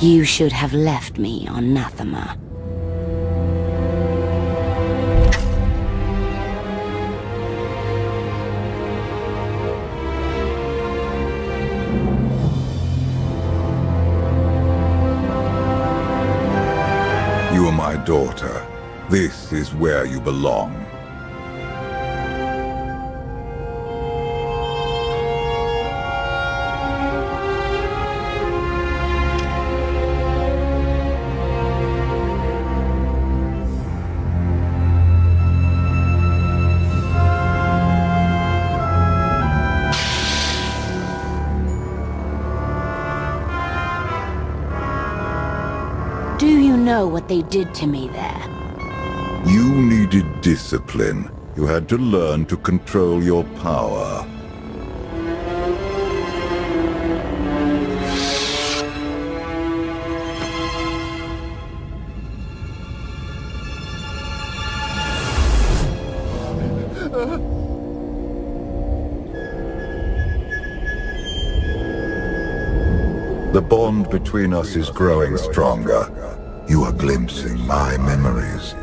You should have left me on Nathema. You are my daughter. This is where you belong. Do you know what they did to me there? You needed discipline. You had to learn to control your power. The bond between us is growing stronger. You are glimpsing my memories.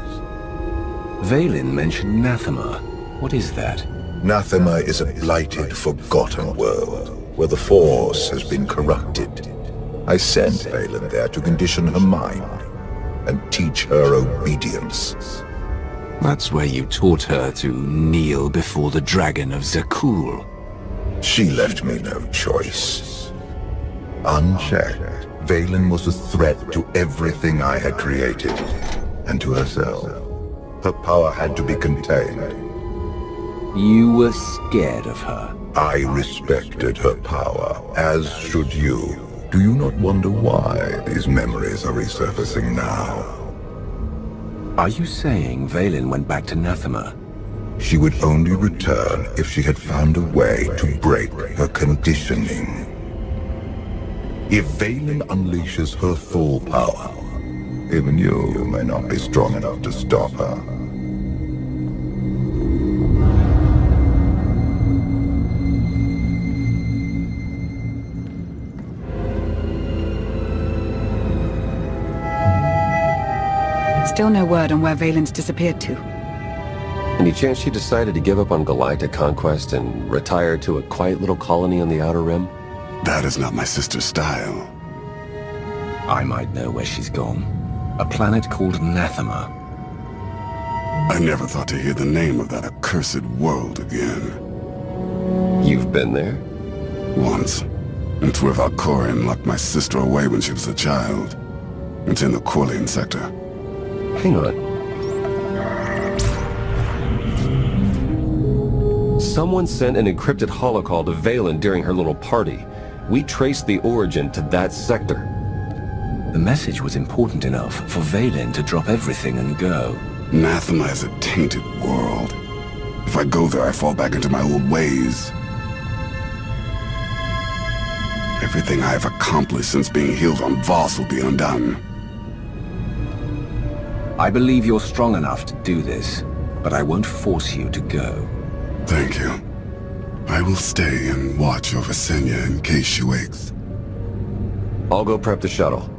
Vaylin mentioned Nathema. What is that? Nathema is a blighted, forgotten world, where the Force has been corrupted. I sent Vaylin there to condition her mind, and teach her obedience. That's where you taught her to kneel before the Dragon of Zakul. She left me no choice. Unchecked, Vaylin was a threat to everything I had created, and to herself. Her power had to be contained. You were scared of her. I respected her power, as should you. Do you not wonder why these memories are resurfacing now? Are you saying Vaylin went back to Nathema? She would only return if she had found a way to break her conditioning. If Vaylin unleashes her full power, even you may not be strong enough to stop her. Still no word on where Vaylin's disappeared to. Any chance she decided to give up on galactic conquest and retire to a quiet little colony on the Outer Rim? That is not my sister's style. I might know where she's gone. A planet called Nathema. I never thought to hear the name of that accursed world again. You've been there? Once. It's where Valkorion locked my sister away when she was a child. It's in the Corlean sector. Hang on. Someone sent an encrypted holocall to Vaylin during her little party. We traced the origin to that sector. The message was important enough for Vaylin to drop everything and go. Nathema is a tainted world. If I go there, I fall back into my old ways. Everything I have accomplished since being healed on Voss will be undone. I believe you're strong enough to do this, but I won't force you to go. Thank you. I will stay and watch over Senya in case she wakes. I'll go prep the shuttle.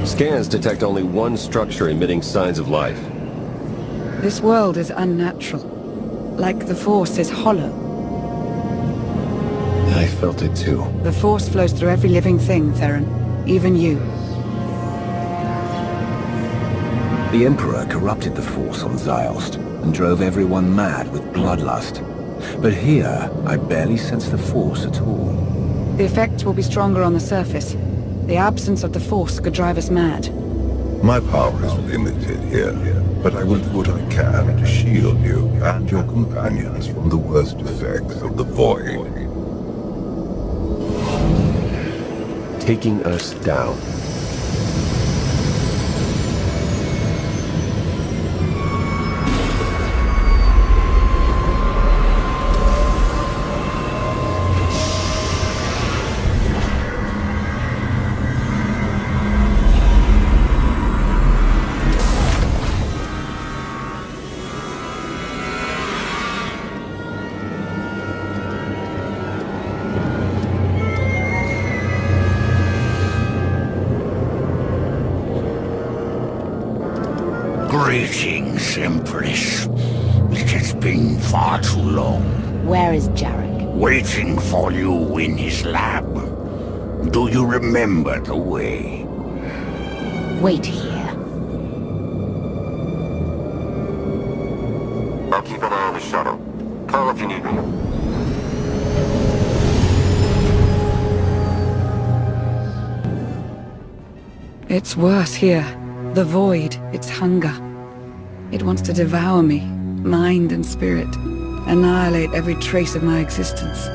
Scans detect only one structure emitting signs of life. This world is unnatural. Like the Force is hollow. I felt it too. The Force flows through every living thing, Theron. Even you. The Emperor corrupted the Force on Ziost and drove everyone mad with bloodlust. But here, I barely sense the Force at all. The effects will be stronger on the surface. The absence of the Force could drive us mad. My power is limited here, but I will do what I can to shield you and your companions from the worst effects of the Void. Taking us down. Greetings, Empress. It has been far too long. Where is Jarek? Waiting for you in his lab. Do you remember the way? Wait here. I'll keep an eye on the shuttle. Call if you need me. It's worse here. The void, its hunger. It wants to devour me, mind and spirit. Annihilate every trace of my existence.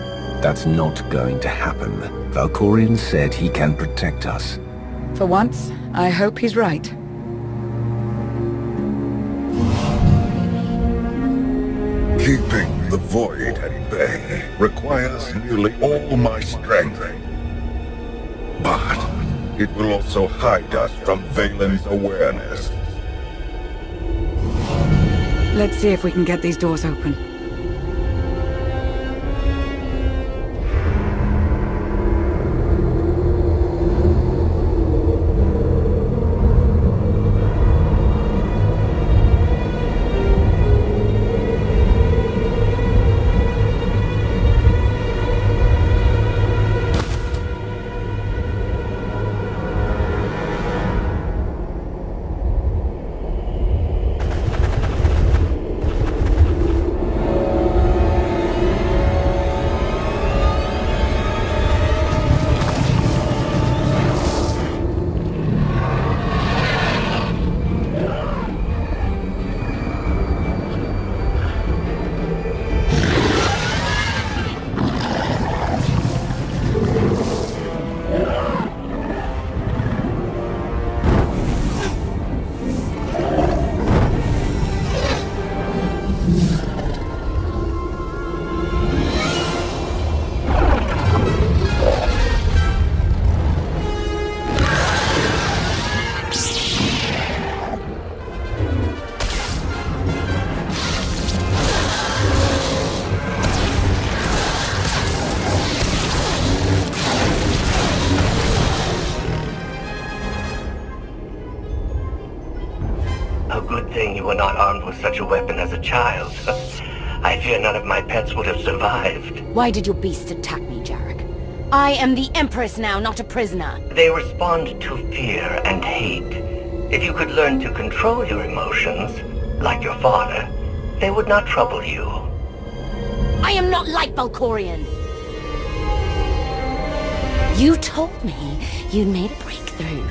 That's not going to happen. Valkorion said he can protect us. For once, I hope he's right. Keeping the void at bay requires nearly all my strength. But it will also hide us from Valen's awareness. Let's see if we can get these doors open. You were not armed with such a weapon as a child. I fear none of my pets would have survived. Why did your beasts attack me, Jarek? I am the Empress now, not a prisoner. They respond to fear and hate. If you could learn to control your emotions, like your father, they would not trouble you. I am not like Valkorion. You told me you'd made a breakthrough.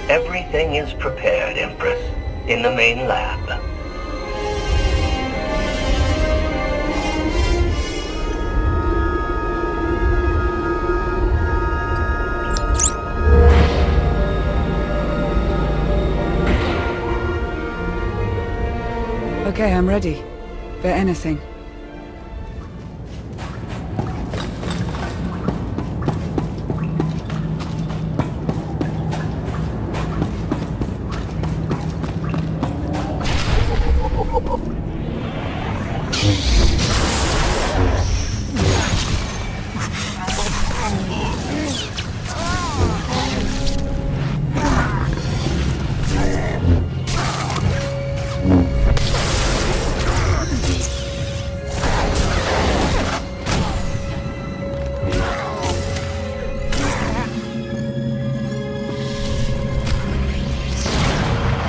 Everything is prepared, Empress. In the main lab. Okay, I'm ready. For anything.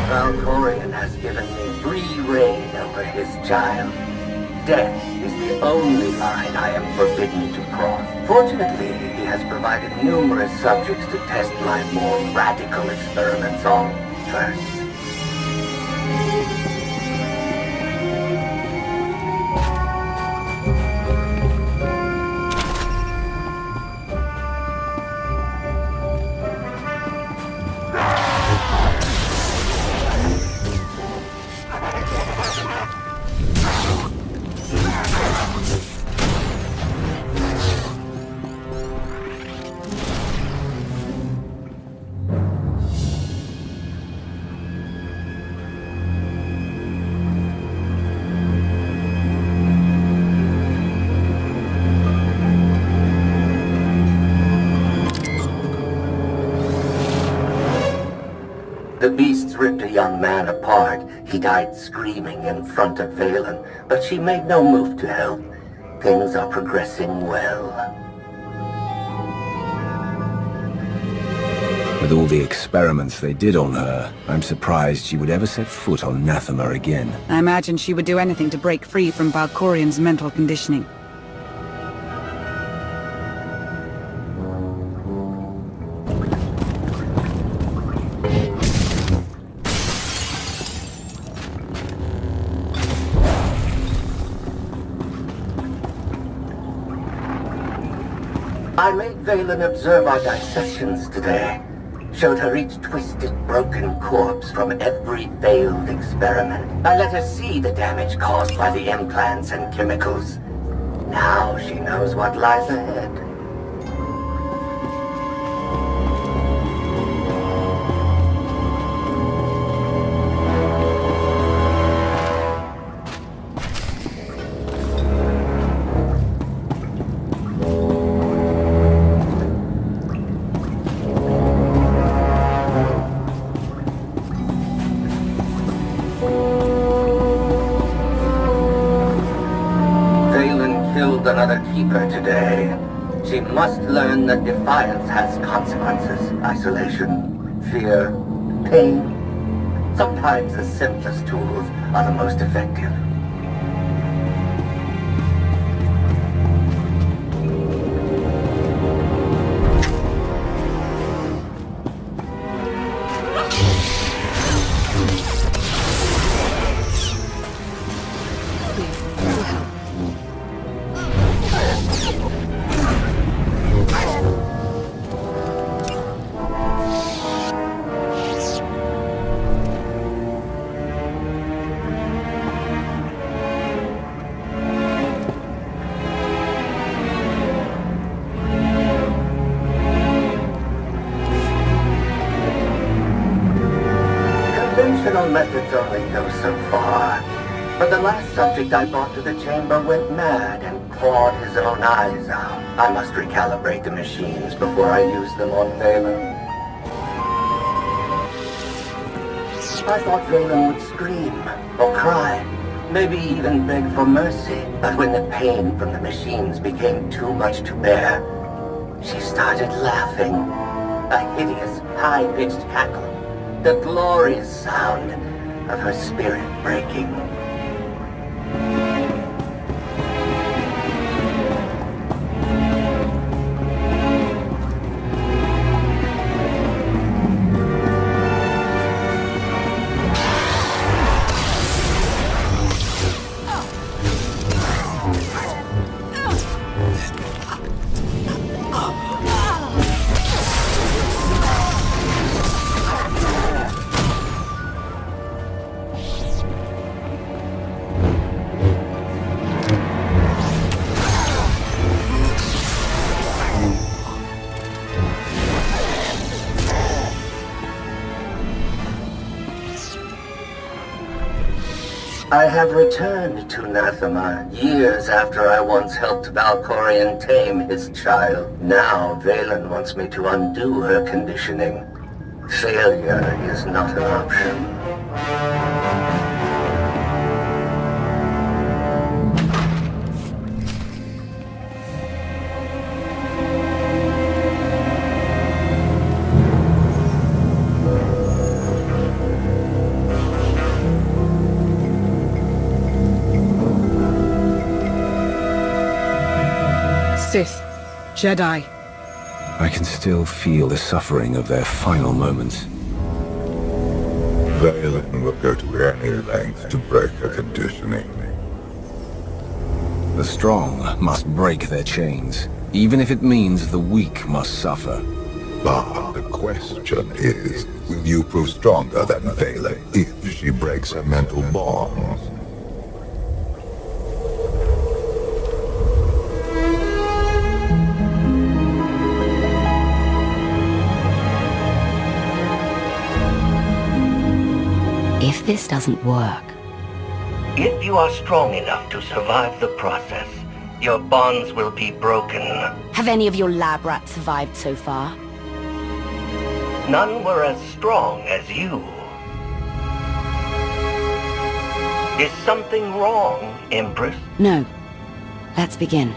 Valkorion has given me free reign over his child. Death is the only line I am forbidden to cross. Fortunately, he has provided numerous subjects to test my more radical experiments on first. The beasts ripped a young man apart. He died screaming in front of Valen, but she made no move to help. Things are progressing well. With all the experiments they did on her, I'm surprised she would ever set foot on Nathema again. I imagine she would do anything to break free from Valkorian's mental conditioning. I made Valen observe our dissections today. Showed her each twisted, broken corpse from every failed experiment. I let her see the damage caused by the implants and chemicals. Now she knows what lies ahead. Another keeper today. She must learn that defiance has consequences. Isolation, fear, pain. Sometimes the simplest tools are the most effective. Conventional methods only go so far. But the last subject I brought to the chamber went mad and clawed his own eyes out. I must recalibrate the machines before I use them on Valen. I thought Valen would scream or cry, maybe even beg for mercy. But when the pain from the machines became too much to bear, she started laughing. A hideous, high-pitched cackle. The glorious sound of her spirit breaking. I have returned to Nathema years after I once helped Valkorian tame his child. Now Valen wants me to undo her conditioning. Failure is not an option. Sith, Jedi. I can still feel the suffering of their final moments. Valen will go to any length to break her conditioning. The strong must break their chains, even if it means the weak must suffer. But the question is, will you prove stronger than Valen if she breaks her mental bonds? If this doesn't work... If you are strong enough to survive the process, your bonds will be broken. Have any of your lab rats survived so far? None were as strong as you. Is something wrong, Empress? No. Let's begin.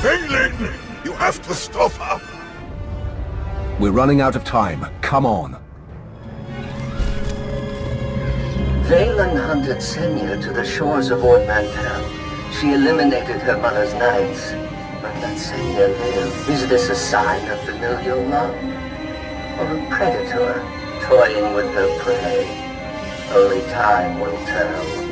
Vaylin! You have to stop her! We're running out of time. Come on. Vaylin hunted Senya to the shores of Ord Mantell. She eliminated her mother's knights. But let Senya live. Is this a sign of familial love? Or a predator toying with her prey? Only time will tell.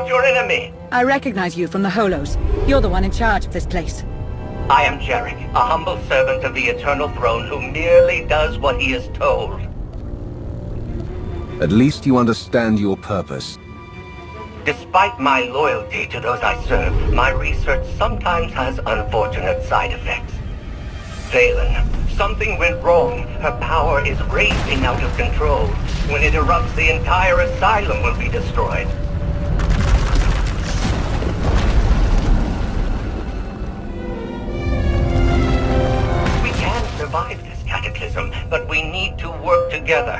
Your enemy. I recognize you from the Holos. You're the one in charge of this place. I am Jarek, a humble servant of the Eternal Throne who merely does what he is told. At least you understand your purpose. Despite my loyalty to those I serve, my research sometimes has unfortunate side effects. Vaylin, something went wrong. Her power is racing out of control. When it erupts, the entire asylum will be destroyed. Survive this cataclysm, but we need to work together.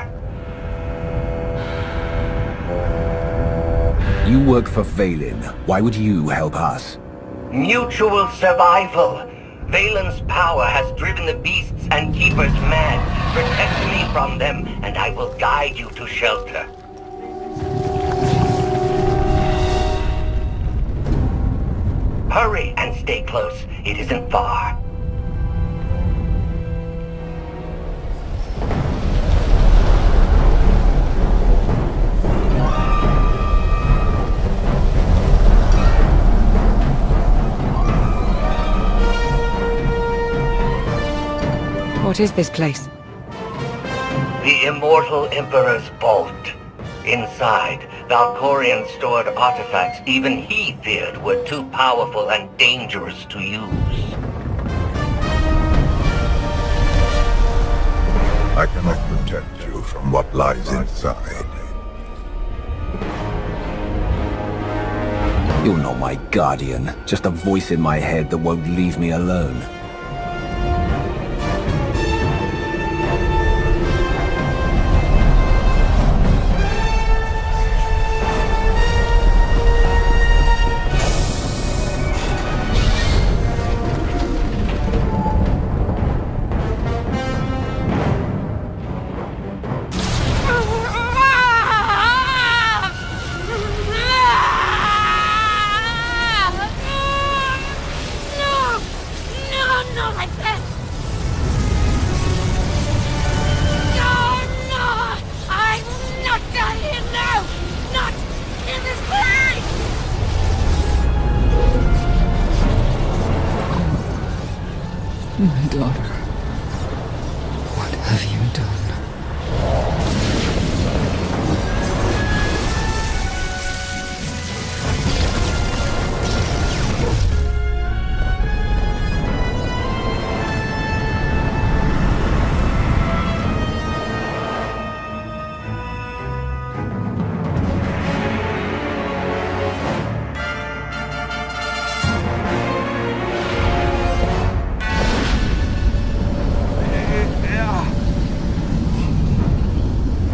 You work for Vaylin. Why would you help us? Mutual survival. Vaylin's power has driven the beasts and keepers mad. Protect me from them, and I will guide you to shelter. Hurry and stay close. It isn't far. What is this place? The Immortal Emperor's vault. Inside, Valkorion stored artifacts even he feared were too powerful and dangerous to use. I cannot protect you from what lies inside. You're not my guardian, just a voice in my head that won't leave me alone. go like this! No! I'm not done here, no! Not in this place! My daughter. What have you done?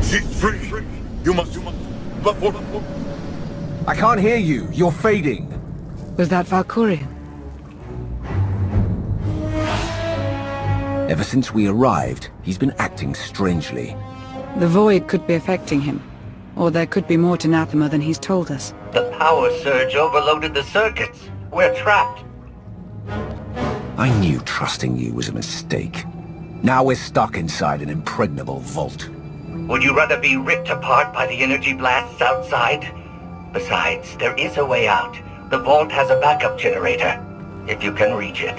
She's free! You must... Before... I can't hear you. You're fading. Was that Valkyrian? Ever since we arrived, he's been acting strangely. The void could be affecting him. Or there could be more to Nathema than he's told us. The power surge overloaded the circuits. We're trapped. I knew trusting you was a mistake. Now we're stuck inside an impregnable vault. Would you rather be ripped apart by the energy blasts outside? Besides, there is a way out. The vault has a backup generator, if you can reach it.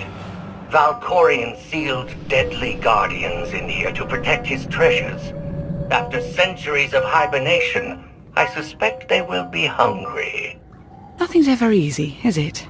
Valkorion sealed deadly guardians in here to protect his treasures. After centuries of hibernation, I suspect they will be hungry. Nothing's ever easy, is it?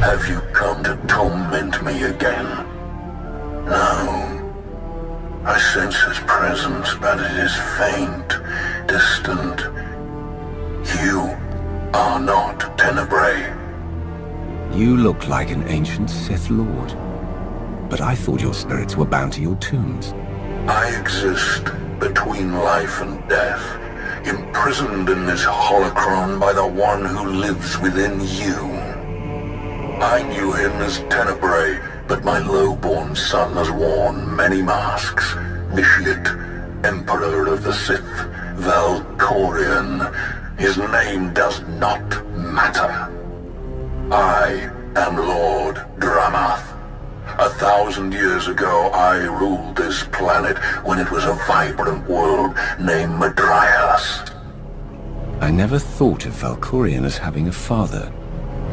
Have you come to torment me again? No. I sense his presence, but it is faint, distant. You are not Tenebrae. You look like an ancient Sith Lord. But I thought your spirits were bound to your tombs. I exist between life and death, imprisoned in this holocron by the one who lives within you. I knew him as Tenebrae, but my low-born son has worn many masks. Vitiate, Emperor of the Sith, Valkorion. His name does not matter. I am Lord Dramath. 1,000 years ago, I ruled this planet when it was a vibrant world named Madrias. I never thought of Valkorion as having a father.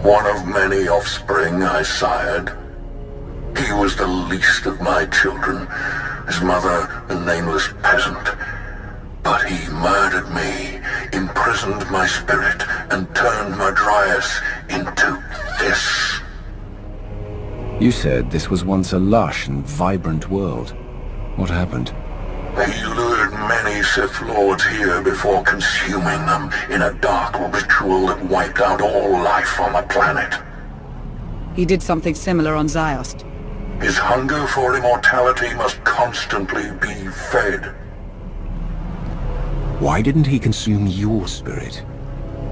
One of many offspring I sired. He was the least of my children, his mother a nameless peasant. But he murdered me, imprisoned my spirit, and turned Madrias into this. You said this was once a lush and vibrant world. What happened? He lured many Sith Lords here before consuming them in a dark ritual that wiped out all life on the planet. He did something similar on Ziost. His hunger for immortality must constantly be fed. Why didn't he consume your spirit?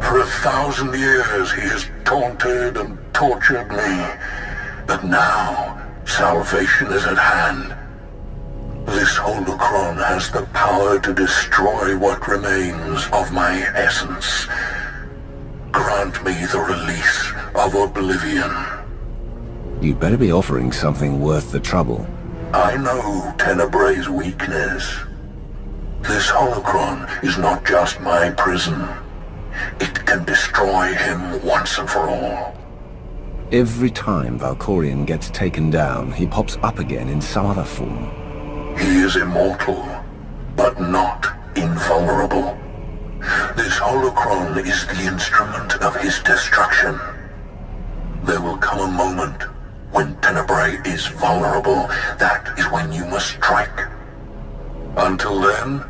For 1,000 years he has taunted and tortured me. But now, salvation is at hand. This holocron has the power to destroy what remains of my essence. Grant me the release of oblivion. You'd better be offering something worth the trouble. I know Tenebrae's weakness. This holocron is not just my prison. It can destroy him once and for all. Every time Valkorion gets taken down, he pops up again in some other form. He is immortal, but not invulnerable. This holocron is the instrument of his destruction. There will come a moment when Tenebrae is vulnerable. That is when you must strike. Until then,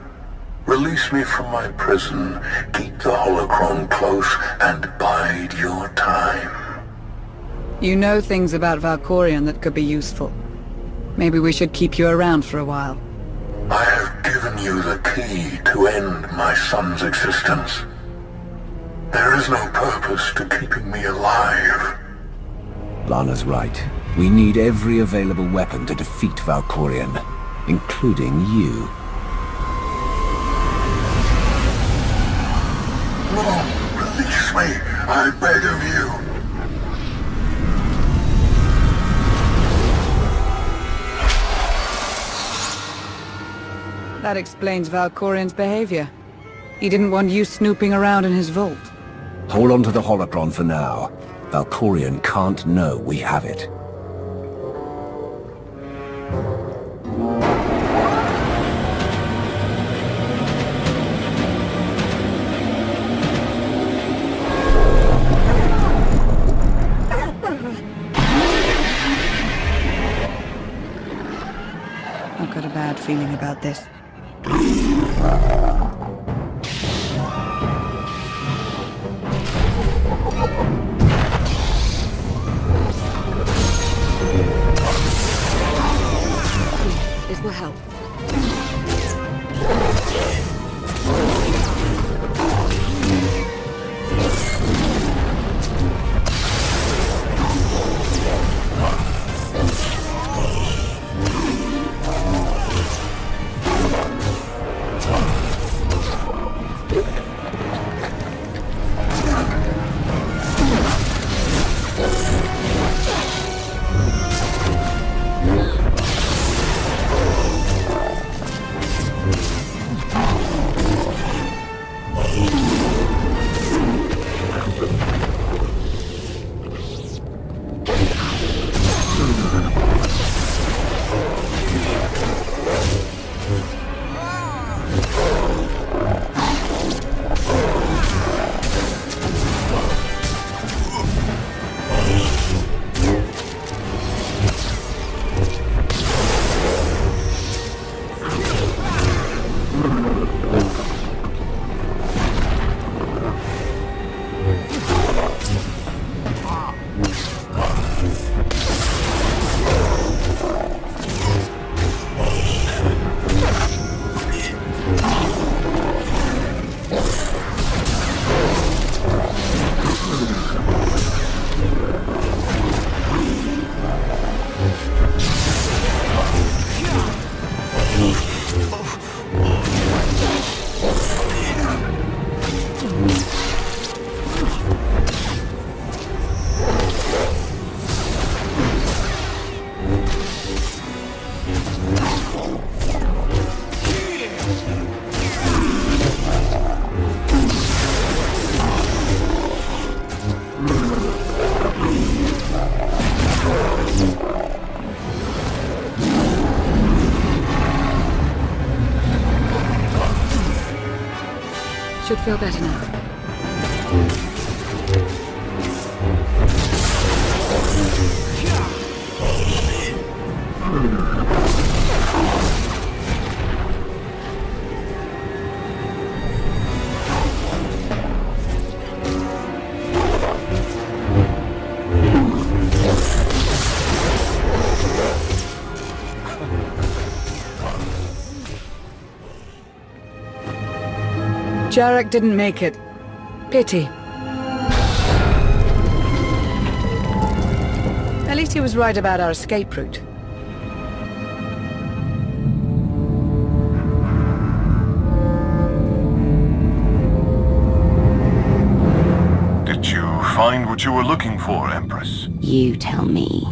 Release me from my prison, keep the holocron close, and bide your time. You know things about Valkorion that could be useful. Maybe we should keep you around for a while. I have given you the key to end my son's existence. There is no purpose to keeping me alive. Lana's right. We need every available weapon to defeat Valkorion, including you. No, release me, I beg of you. That explains Valkorion's behavior. He didn't want you snooping around in his vault. Hold on to the holocron for now. Valkorion can't know we have it. I've got a bad feeling about this. This will help. Should feel better now. Jarek didn't make it. Pity. At least he was right about our escape route. Did you find what you were looking for, Empress? You tell me.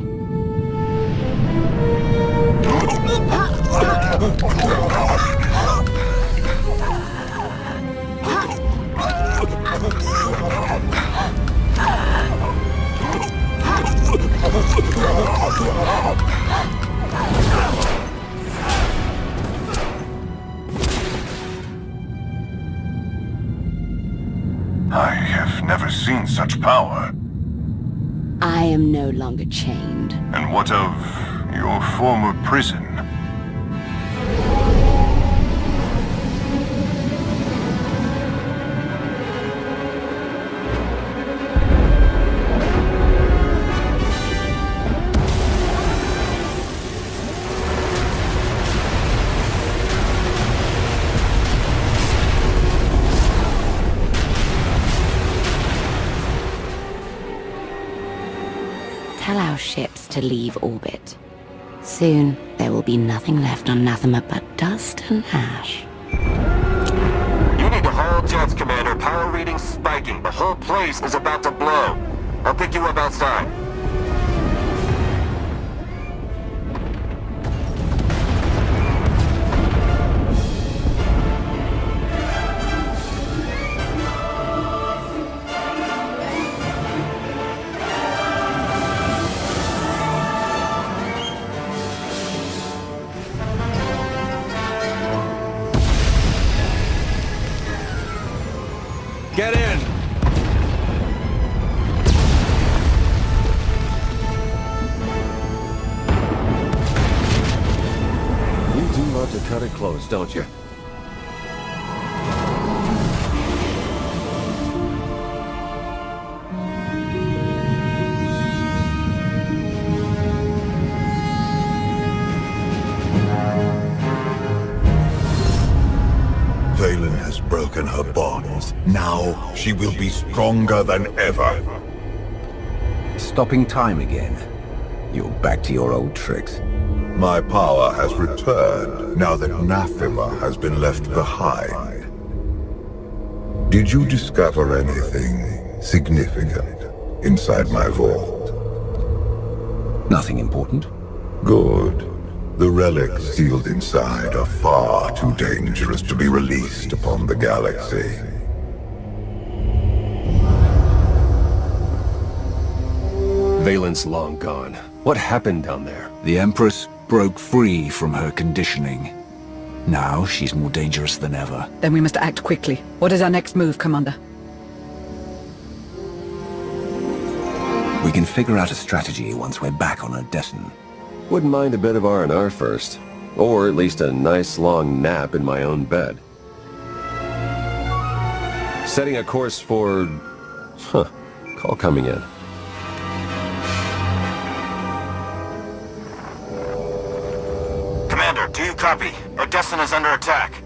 I have never seen such power. I am no longer chained. And what of your former prison? tell our ships to leave orbit. Soon, there will be nothing left on Nathema but dust and ash. You need to haul jets, Commander. Power readings spiking. The whole place is about to blow. I'll pick you up outside. Get in! You do love to cut it close, don't you? Valen has broken her bonds. Now she will be stronger than ever. Stopping time again. You're back to your old tricks. My power has returned now that Nathema has been left behind. Did you discover anything significant inside my vault? Nothing important. Good. The relics sealed inside are far too dangerous to be released upon the galaxy. Valen's long gone. What happened down there? The Empress broke free from her conditioning. Now she's more dangerous than ever. Then we must act quickly. What is our next move, Commander? We can figure out a strategy once we're back on Odessen. Wouldn't mind a bit of R&R first. Or at least a nice long nap in my own bed. Setting a course for... Call coming in. Commander, do you copy? Odessen is under attack.